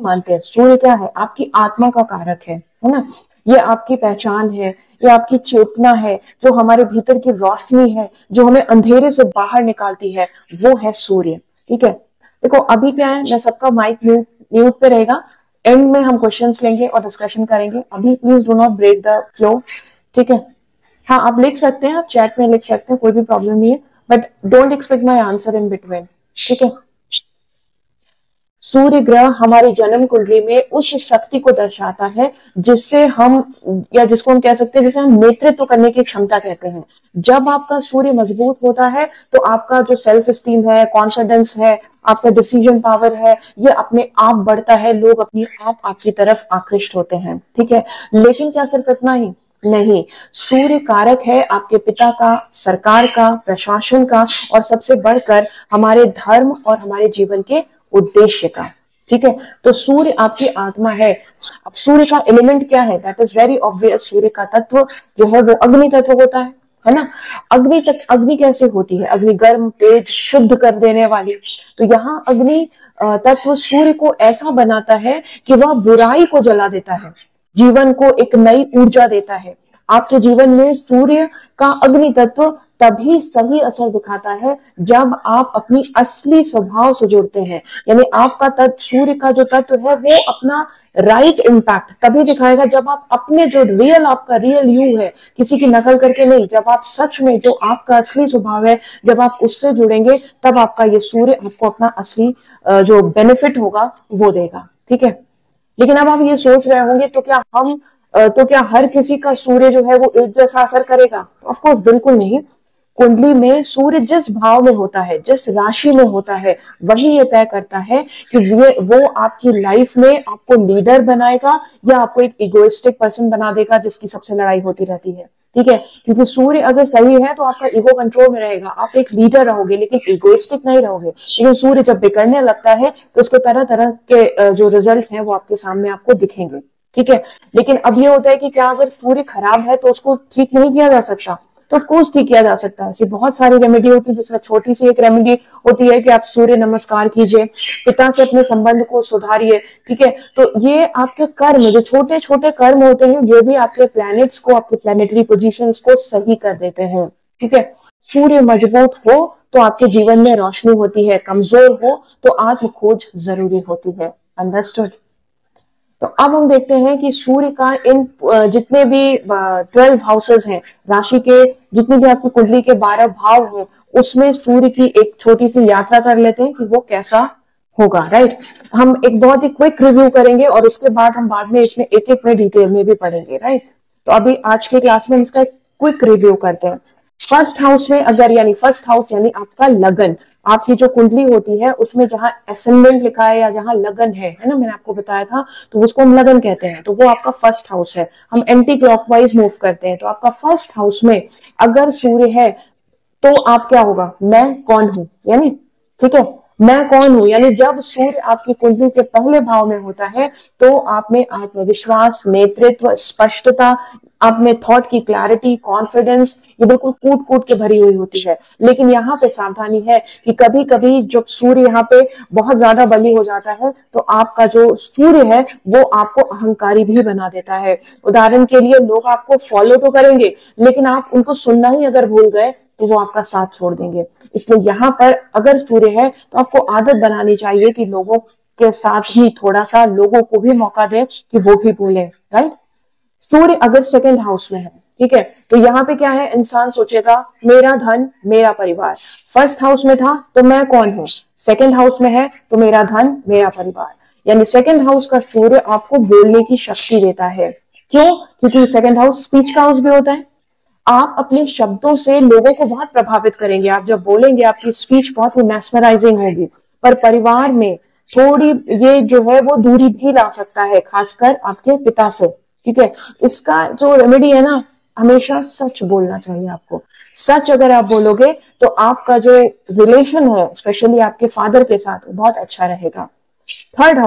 मानते हैं। सूर्य क्या है? आपकी आत्मा का कारक है ना। ये आपकी पहचान है, ये आपकी चेतना है, जो हमारे भीतर की रोशनी है, जो हमें अंधेरे से बाहर निकालती है, वो है सूर्य। ठीक है, देखो अभी क्या है, मैं सबका माइक म्यूट पे रहेगा। एंड में हम क्वेश्चंस लेंगे और डिस्कशन करेंगे। अभी please do not break the flow. ठीक है, हाँ आप लिख सकते हैं, आप चैट में लिख सकते हैं, कोई भी प्रॉब्लम नहीं है, but don't expect my answer in between. ठीक है, सूर्य ग्रह हमारी जन्म कुंडली में उस शक्ति को दर्शाता है जिससे हम, या जिसको हम कह सकते हैं, जिसे हम नेतृत्व करने की क्षमता कहते हैं। जब आपका सूर्य मजबूत होता है तो आपका जो सेल्फ स्टीम है, कॉन्फिडेंस है, आपका डिसीजन पावर है, ये अपने आप बढ़ता है। लोग अपने आप आपकी तरफ आकृष्ट होते हैं। ठीक है, लेकिन क्या सिर्फ इतना ही नहीं, सूर्य कारक है आपके पिता का, सरकार का, प्रशासन का, और सबसे बढ़कर हमारे धर्म और हमारे जीवन के उद्देश्य का। ठीक है, तो सूर्य आपकी आत्मा है। अब सूर्य का एलिमेंट क्या है? That is very obvious. सूर्य का तत्व जो है वो अग्नि तत्व होता है ना। अग्नि कैसे होती है? अग्नि गर्म, तेज, शुद्ध कर देने वाली। तो यहाँ अग्नि तत्व सूर्य को ऐसा बनाता है कि वह बुराई को जला देता है, जीवन को एक नई ऊर्जा देता है। आपके जीवन में सूर्य का अग्नि तत्व तभी सही असर दिखाता है जब आप अपनी असली स्वभाव से जुड़ते हैं। यानी आपका तत्व, सूर्य का जो तत्व है, वो अपना राइट इम्पैक्ट तभी दिखाएगा जब आप अपने जो आपका रियल यू है, किसी की नकल करके नहीं, जब आप सच में जो आपका असली स्वभाव है, जब आप उससे जुड़ेंगे, तब आपका ये सूर्य आपको अपना असली जो बेनिफिट होगा वो देगा। ठीक है, लेकिन अब आप ये सोच रहे होंगे, तो क्या हर किसी का सूर्य जो है वो एक जैसा असर करेगा? ऑफ कोर्स बिल्कुल नहीं। कुंडली में सूर्य जिस भाव में होता है, जिस राशि में होता है, वही ये तय करता है कि वो आपकी लाइफ में आपको लीडर बनाएगा या आपको एक इगोइस्टिक पर्सन बना देगा जिसकी सबसे लड़ाई होती रहती है। ठीक है, क्योंकि सूर्य अगर सही है तो आपका ईगो कंट्रोल में रहेगा, आप एक लीडर रहोगे लेकिन इगोइस्टिक नहीं रहोगे। लेकिन सूर्य जब बिगड़ने लगता है तो उसके तरह तरह के जो रिजल्ट्स हैं वो आपके सामने आपको दिखेंगे। ठीक है, लेकिन अब ये होता है कि क्या अगर सूर्य खराब है तो उसको ठीक नहीं किया जा सकता? तो ऑफ कोर्स ठीक किया जा सकता है। ऐसी बहुत सारी रेमेडी होती है, जिसमें छोटी सी एक रेमेडी होती है कि आप सूर्य नमस्कार कीजिए, पिता से अपने संबंध को सुधारिए। ठीक है, तो ये आपके कर्म, जो छोटे छोटे कर्म होते हैं, ये भी आपके प्लैनेट्स को, आपके प्लैनेटरी पोजीशंस को सही कर देते हैं। ठीक है, सूर्य मजबूत हो तो आपके जीवन में रोशनी होती है, कमजोर हो तो आत्म खोज जरूरी होती है। अंडरस्टूड? तो अब हम देखते हैं कि सूर्य का इन जितने भी 12 हाउसेस हैं, राशि के जितनी भी आपकी कुंडली के 12 भाव हैं, उसमें सूर्य की एक छोटी सी यात्रा कर लेते हैं कि वो कैसा होगा। राइट, हम एक बहुत ही क्विक रिव्यू करेंगे और उसके बाद हम बाद में इसमें एक एक में डिटेल में भी पढ़ेंगे। राइट, तो अभी आज के क्लास में हम इसका क्विक रिव्यू करते हैं। फर्स्ट हाउस में अगर, यानी फर्स्ट हाउस यानी आपका लगन, आपकी जो कुंडली होती है उसमें जहां एसेंडेंट लिखा है या जहां लगन है ना, मैंने आपको बताया था, तो उसको हम लगन कहते हैं। तो वो आपका फर्स्ट हाउस है। हम एंटी क्लॉकवाइज मूव करते हैं, तो आपका फर्स्ट हाउस में अगर सूर्य है तो आप क्या होगा? मैं कौन हूं, यानी ठीक है, मैं कौन हूं, यानी जब सूर्य आपकी कुंडली के पहले भाव में होता है तो आप में आत्मविश्वास, नेतृत्व, स्पष्टता, आप में थॉट की क्लैरिटी, कॉन्फिडेंस, ये बिल्कुल कूट कूट के भरी हुई होती है। लेकिन यहाँ पे सावधानी है कि कभी कभी जब सूर्य यहाँ पे बहुत ज्यादा बली हो जाता है तो आपका जो सूर्य है वो आपको अहंकारी भी बना देता है। उदाहरण के लिए, लोग आपको फॉलो तो करेंगे लेकिन आप उनको सुनना ही अगर भूल गए तो वो आपका साथ छोड़ देंगे। इसलिए यहाँ पर अगर सूर्य है तो आपको आदत बनानी चाहिए कि लोगों के साथ ही थोड़ा सा लोगों को भी मौका दें कि वो भी बोले। राइट, सूर्य अगर सेकंड हाउस में है, ठीक है, तो यहाँ पे क्या है, इंसान सोचेगा मेरा धन, मेरा परिवार। फर्स्ट हाउस में था तो मैं कौन हूं, सेकंड हाउस में है तो मेरा धन, मेरा परिवार। यानी सेकंड हाउस का सूर्य आपको बोलने की शक्ति देता है। क्यों? क्योंकि सेकंड हाउस स्पीच का हाउस भी होता है। आप अपने शब्दों से लोगों को बहुत प्रभावित करेंगे। आप जब बोलेंगे आपकी स्पीच बहुत ही मैस्मराइजिंग होगी, पर परिवार में थोड़ी ये जो है वो दूरी भी ला सकता है, खासकर आपके पिता से। ठीक है, इसका जो रेमेडी है ना, हमेशा सच बोलना चाहिए आपको। सच अगर आप बोलोगे तो आपका जो रिलेशन है स्पेशली आपके फादर के साथ, बहुत अच्छा रहेगा। थर्ड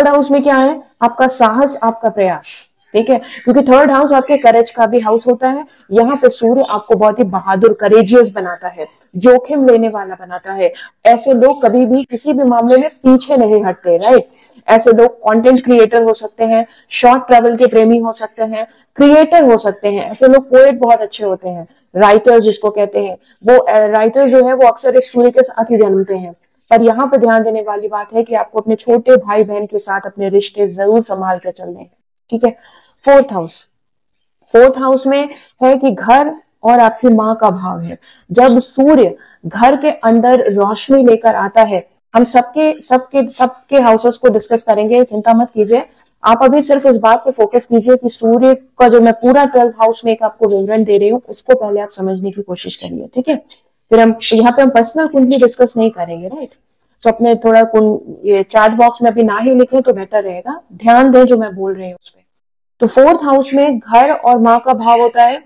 हाउस में क्या है, आपका साहस, आपका प्रयास। ठीक है, क्योंकि थर्ड हाउस आपके करेज का भी हाउस होता है। यहाँ पे सूर्य आपको बहुत ही बहादुर, करेजियस बनाता है, जोखिम लेने वाला बनाता है। ऐसे लोग कभी भी किसी भी मामले में पीछे नहीं हटते। राइट, ऐसे लोग कंटेंट क्रिएटर हो सकते हैं, शॉर्ट ट्रैवल के प्रेमी हो सकते हैं, क्रिएटर हो सकते हैं, ऐसे लोग पोएट बहुत अच्छे होते हैं, राइटर्स जिसको कहते हैं, वो राइटर्स जो है वो अक्सर इस सूर्य के साथ ही जन्मते हैं। पर यहाँ पे ध्यान देने वाली बात है कि आपको अपने छोटे भाई बहन के साथ अपने रिश्ते जरूर संभाल कर चलने हैं, ठीक है। फोर्थ हाउस, फोर्थ हाउस में है कि घर और आपकी माँ का भाव है। जब सूर्य घर के अंदर रोशनी लेकर आता है, हम सबके सबके सबके हाउसेस को डिस्कस करेंगे, चिंता मत कीजिए। आप अभी सिर्फ इस बात पे फोकस कीजिए कि सूर्य का जो मैं पूरा 12 हाउस में एक आपको विवरण दे रही हूँ उसको पहले आप समझने की कोशिश करिए, ठीक है। फिर हम यहाँ पे हम पर्सनल कुंडली डिस्कस नहीं करेंगे, राइट। तो अपने थोड़ा ये चार्ट बॉक्स में अभी ना ही लिखें तो बेटर रहेगा, ध्यान दें जो मैं बोल रही हूँ उस पर। तो फोर्थ हाउस में घर और माँ का भाव होता है।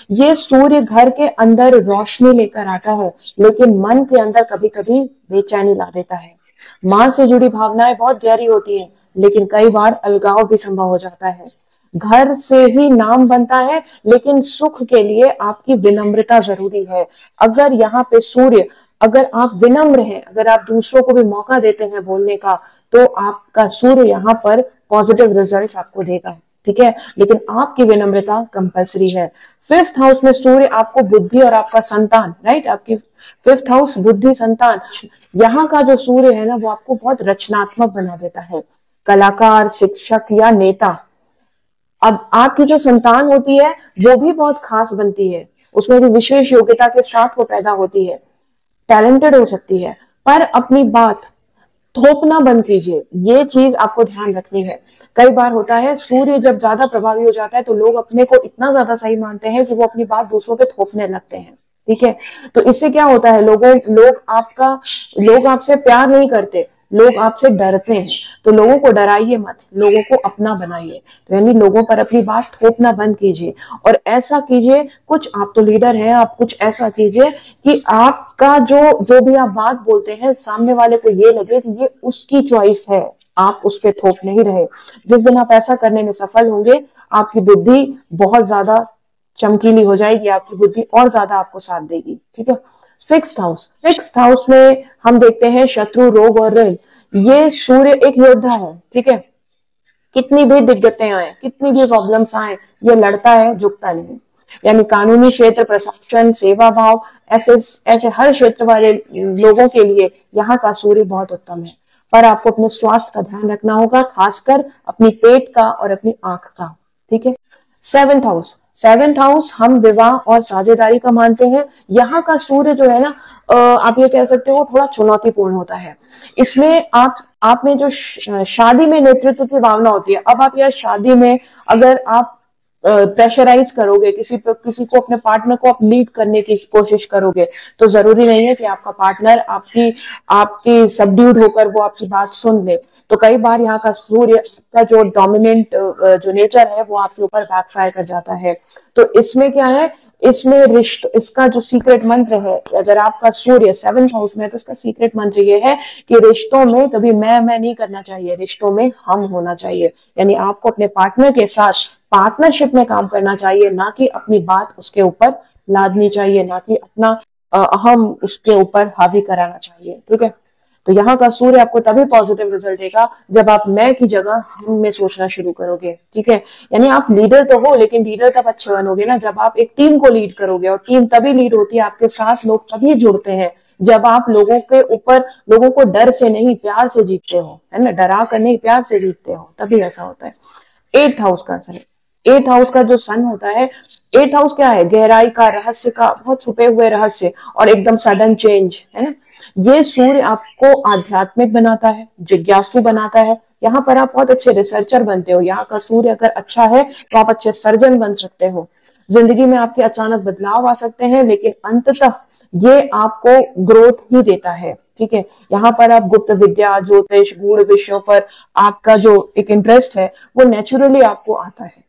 ये सूर्य घर के अंदर रोशनी लेकर आता है, लेकिन मन के अंदर कभी कभी बेचैनी ला देता है। माँ से जुड़ी भावनाएं बहुत गहरी होती हैं, लेकिन कई बार अलगाव भी संभव हो जाता है। घर से ही नाम बनता है, लेकिन सुख के लिए आपकी विनम्रता जरूरी है। अगर यहाँ पे सूर्य, अगर आप विनम्र हैं, अगर आप दूसरों को भी मौका देते हैं बोलने का, तो आपका सूर्य यहाँ पर पॉजिटिव रिजल्ट्स आपको देगा, ठीक है। लेकिन आपकी विनम्रता कंपलसरी है। फिफ्थ हाउस में सूर्य आपको बुद्धि और आपका संतान, राइट, आपकी फिफ्थ हाउस बुद्धि संतान, यहाँ का जो सूर्य है ना वो आपको बहुत रचनात्मक बना देता है, कलाकार, शिक्षक या नेता। अब आपकी जो संतान होती है वो भी बहुत खास बनती है, उसमें भी विशेष योग्यता के साथ वो पैदा होती है, टैलेंटेड हो सकती है, पर अपनी बात थोपना बंद कीजिए, ये चीज आपको ध्यान रखनी है। कई बार होता है सूर्य जब ज्यादा प्रभावी हो जाता है तो लोग अपने को इतना ज्यादा सही मानते हैं कि वो अपनी बात दूसरों पे थोपने लगते हैं, ठीक है। तो इससे क्या होता है, लोग आपसे प्यार नहीं करते, लोग आपसे डरते हैं। तो लोगों को डराइए मत, लोगों को अपना बनाइए। तो यानी लोगों पर अपनी बात थोपना बंद कीजिए, और ऐसा कीजिए, कुछ आप तो लीडर हैं, आप कुछ ऐसा कीजिए कि आपका जो भी आप बात बोलते हैं सामने वाले को ये लगे कि ये उसकी चॉइस है, आप उस पर थोप नहीं रहे। जिस दिन आप ऐसा करने में सफल होंगे, आपकी बुद्धि बहुत ज्यादा चमकीली हो जाएगी, आपकी बुद्धि और ज्यादा आपको साथ देगी, ठीक है। सिक्स्थ हाउस में हम देखते हैं शत्रु, रोग और ऋण। ये सूर्य एक योद्धा है, ठीक है। कितनी भी दिक्कतें आए, कितनी भी प्रॉब्लम्स आए, ये लड़ता है, झुकता नहीं। यानी कानूनी क्षेत्र, प्रशासन, सेवा भाव, ऐसे ऐसे हर क्षेत्र वाले लोगों के लिए यहाँ का सूर्य बहुत उत्तम है। पर आपको अपने स्वास्थ्य का ध्यान रखना होगा, खासकर अपनी पेट का और अपनी आंख का, ठीक है। सेवेंथ हाउस हम विवाह और साझेदारी का मानते हैं। यहाँ का सूर्य जो है ना, आप ये कह सकते हो थोड़ा चुनौतीपूर्ण होता है। इसमें आप में जो शादी में नेतृत्व की भावना होती है, अब आप यार शादी में अगर आप प्रेशराइज करोगे, किसी को, अपने पार्टनर को आप लीड करने की कोशिश करोगे, तो जरूरी नहीं है कि आपका पार्टनर आपकी सबड्यूड होकर वो आपकी बात सुन ले। तो कई बार यहाँ का सूर्य का जो डोमिनेंट जो नेचर है वो आपके ऊपर बैकफायर कर जाता है। तो इसमें क्या है, इसका जो सीक्रेट मंत्र है, अगर आपका सूर्य 7th हाउस में है तो इसका सीक्रेट मंत्र ये है कि रिश्तों में कभी मैं नहीं करना चाहिए, रिश्तों में हम होना चाहिए। यानी आपको अपने पार्टनर के साथ पार्टनरशिप में काम करना चाहिए, ना कि अपनी बात उसके ऊपर लादनी चाहिए, ना कि अपना अहम उसके ऊपर हावी कराना चाहिए, ठीक है। तो यहाँ का सूर्य आपको तभी पॉजिटिव रिजल्ट देगा जब आप मैं की जगह हम में सोचना शुरू करोगे, ठीक है। यानी आप लीडर तो हो, लेकिन लीडर तब अच्छे बनोगे ना जब आप एक टीम को लीड करोगे, और टीम तभी लीड होती है, आपके साथ लोग तभी जुड़ते हैं जब आप लोगों को डर से नहीं प्यार से जीतते हो, है ना, डरा कर नहीं प्यार से जीतते हो, तभी ऐसा होता है। 8th हाउस का असर, 8th हाउस का जो सन होता है, 8th हाउस क्या है, गहराई का, रहस्य का, बहुत छुपे हुए रहस्य और एकदम सडन चेंज, है ना। ये सूर्य आपको आध्यात्मिक बनाता है, जिज्ञासु बनाता है। यहाँ पर आप बहुत अच्छे रिसर्चर बनते हो। यहाँ का सूर्य अगर अच्छा है तो आप अच्छे सर्जन बन सकते हो। जिंदगी में आपके अचानक बदलाव आ सकते हैं, लेकिन अंततः ये आपको ग्रोथ ही देता है, ठीक है। यहाँ पर आप गुप्त विद्या, ज्योतिष, गूढ़ विषयों पर आपका जो एक इंटरेस्ट है वो नेचुरली आपको आता है,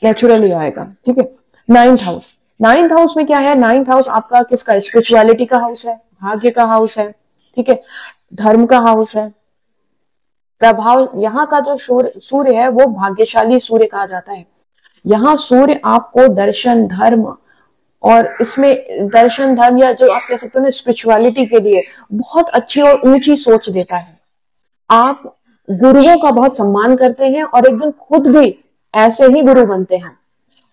नेचुरली आएगा, ठीक है। 9th हाउस में क्या है, 9th हाउस आपका किसका, स्पिरिचुअलिटी का हाउस है, भाग्य का हाउस है, ठीक है, धर्म का हाउस है, प्रभाव। यहाँ का जो सूर्य है वो भाग्यशाली सूर्य कहा जाता है। यहाँ सूर्य आपको दर्शन, धर्म, और इसमें दर्शन, धर्म, या जो आप कह सकते हो ना स्पिरिचुअलिटी के लिए बहुत अच्छी और ऊंची सोच देता है। आप गुरुओं का बहुत सम्मान करते हैं और एक दिन खुद भी ऐसे ही गुरु बनते हैं।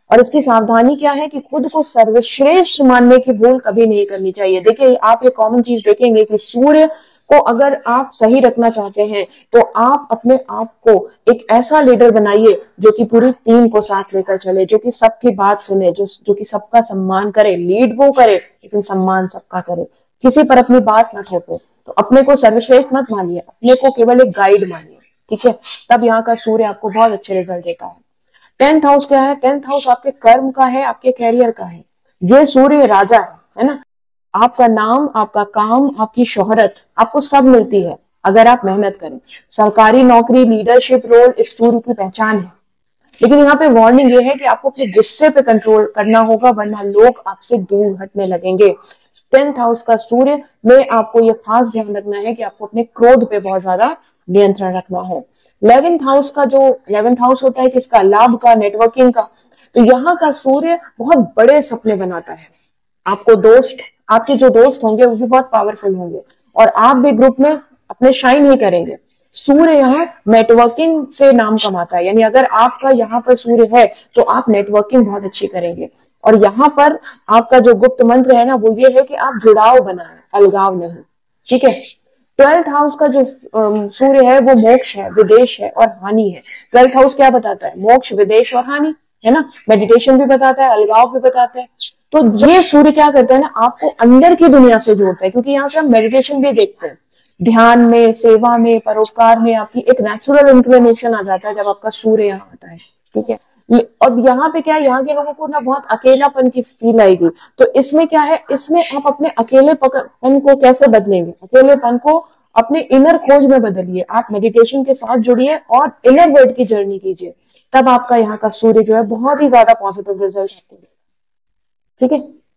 और इसकी सावधानी क्या है कि खुद को सर्वश्रेष्ठ मानने की भूल कभी नहीं करनी चाहिए। देखिए, आप ये कॉमन चीज देखेंगे कि सूर्य को अगर आप सही रखना चाहते हैं तो आप अपने आप को एक ऐसा लीडर बनाइए जो कि पूरी टीम को साथ लेकर चले, जो कि सबकी बात सुने, जो कि सबका सम्मान करे। लीड वो करे लेकिन सम्मान सबका करे, किसी पर अपनी बात न थोपे। तो अपने को सर्वश्रेष्ठ मत मानिए, अपने को केवल एक गाइड मानिए, ठीक है। तब यहाँ का सूर्य आपको बहुत अच्छे रिजल्ट देता है। 10th हाउस क्या है? 10th हाउस आपके कर्म का है, आपके कैरियर का है। ये सूर्य राजा है ना। आपका नाम, आपका काम, आपकी शोहरत, आपको सब मिलती है अगर आप मेहनत करें। सरकारी नौकरी, लीडरशिप रोल इस सूर्य की पहचान है। लेकिन यहाँ पे वार्निंग ये है कि आपको अपने गुस्से पे कंट्रोल करना होगा, वरना लोग आपसे दूर हटने लगेंगे। 10th हाउस का सूर्य में आपको ये खास ध्यान रखना है कि आपको अपने क्रोध पे बहुत ज्यादा नियंत्रण रखना है। 11th हाउस का जो 11th हाउस होता है किसका? लाभ का, नेटवर्किंग का। तो यहाँ का सूर्य बहुत बड़े सपने बनाता है। आपको दोस्त, आपके जो दोस्त होंगे वो भी बहुत पावरफुल होंगे और आप भी ग्रुप में अपने शाइन ही करेंगे। सूर्य यहाँ नेटवर्किंग से नाम कमाता है, यानी अगर आपका यहाँ पर सूर्य है तो आप नेटवर्किंग बहुत अच्छी करेंगे। और यहाँ पर आपका जो गुप्त मंत्र है ना, वो ये है कि आप जुड़ाव बनाएं, अलगाव नहीं, ठीक है। 12th हाउस का जो सूर्य है वो मोक्ष है, विदेश है और हानि है। 12th हाउस क्या बताता है? मोक्ष, विदेश और हानि, है ना। मेडिटेशन भी बताता है, अलगाव भी बताता है। तो ये सूर्य क्या करता है ना, आपको अंदर की दुनिया से जोड़ता है, क्योंकि यहाँ से हम मेडिटेशन भी देखते हैं। ध्यान में, सेवा में, परोपकार में आपकी एक नेचुरल इंक्लिनेशन आ जाता है जब आपका सूर्य यहाँ आता है, ठीक है। अब यहाँ पे क्या है, यहाँ के लोगों को ना बहुत अकेलापन की फील आएगी। तो इसमें क्या है, इसमें आप अपने अकेलेपन को कैसे बदलेंगे? अकेलेपन को अपने इनर खोज में बदलिए। आप मेडिटेशन के साथ जुड़िए और इनर वर्ल्ड की जर्नी कीजिए, तब आपका यहाँ का सूर्य जो है बहुत ही ज्यादा पॉजिटिव रिजल्ट आते हैं, ठीक है।